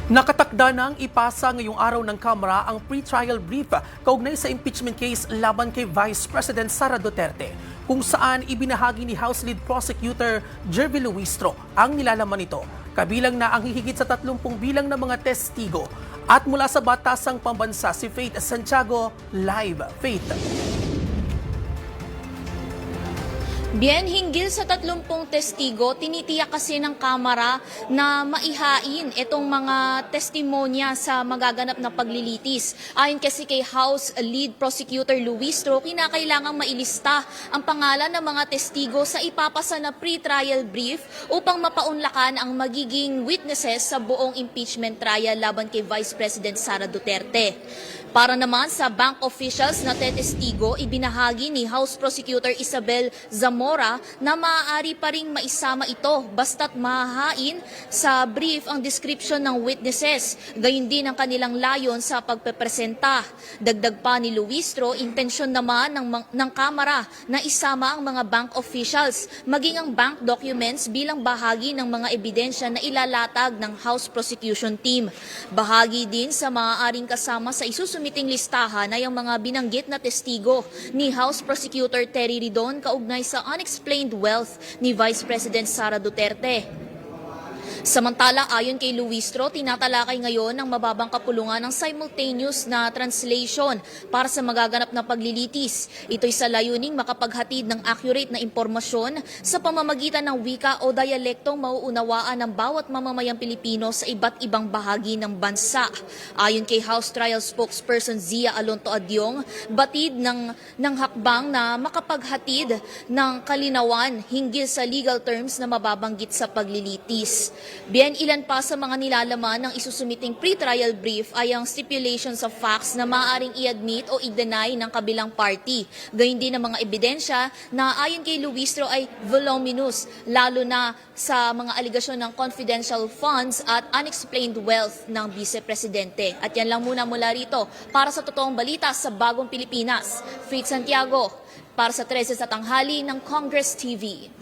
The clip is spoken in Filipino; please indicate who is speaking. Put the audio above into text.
Speaker 1: Nakatakda na ang ipasa ngayong araw ng Kamara ang pre-trial brief kaugnay sa impeachment case laban kay Vice President Sara Duterte, kung saan ibinahagi ni House Lead Prosecutor Jervy Luistro ang nilalaman nito. Kabilang na ang hihigit sa 30 bilang ng mga testigo. At mula sa Batasang Pambansa, si Faith Santiago, live. Faith.
Speaker 2: Bien, hinggil sa 30 testigo, tinitiyak kasi ng Kamara na maihain itong mga testimonya sa magaganap na paglilitis. Ayon kasi kay House Lead Prosecutor Luistro, kinakailangang mailista ang pangalan ng mga testigo sa ipapasa na pre-trial brief upang mapaunlakan ang magiging witnesses sa buong impeachment trial laban kay Vice President Sara Duterte. Para naman sa bank officials na tetestigo, ibinahagi ni House Prosecutor Isabel Zamora na maaari pa ring maisama ito basta't mahahain sa brief ang description ng witnesses, gayon din ang kanilang layon sa pagpepresenta. Dagdag pa ni Luistro, intensyon naman ng Kamara na isama ang mga bank officials, maging ang bank documents bilang bahagi ng mga ebidensya na ilalatag ng House Prosecution Team. Bahagi din sa maaaring kasama sa isusumiting listahan ay ang mga binanggit na testigo ni House Prosecutor Terry Ridon kaugnay sa unexplained wealth ni Vice President Sara Duterte. Samantala, ayon kay Luistro, tinatalakay ngayon ang mababang kapulungan ng simultaneous na translation para sa magaganap na paglilitis. Ito'y sa layuning makapaghatid ng accurate na impormasyon sa pamamagitan ng wika o dialektong mauunawaan ng bawat mamamayang Pilipino sa iba't ibang bahagi ng bansa. Ayon kay House Trial Spokesperson Zia Alonto Adyong, batid ng hakbang na makapaghatid ng kalinawan hinggil sa legal terms na mababanggit sa paglilitis. Bien, ilan pa sa mga nilalaman ng isusumiting pre-trial brief ay ang stipulations of facts na maaaring i-admit o i-deny ng kabilang party. Gayun din ang mga ebidensya na ayon kay Luistro ay voluminous, lalo na sa mga aligasyon ng confidential funds at unexplained wealth ng Vice Presidente. At yan lang muna mula rito para sa totoong balita sa Bagong Pilipinas. Faith Santiago para sa 13 sa tanghali ng Congress TV.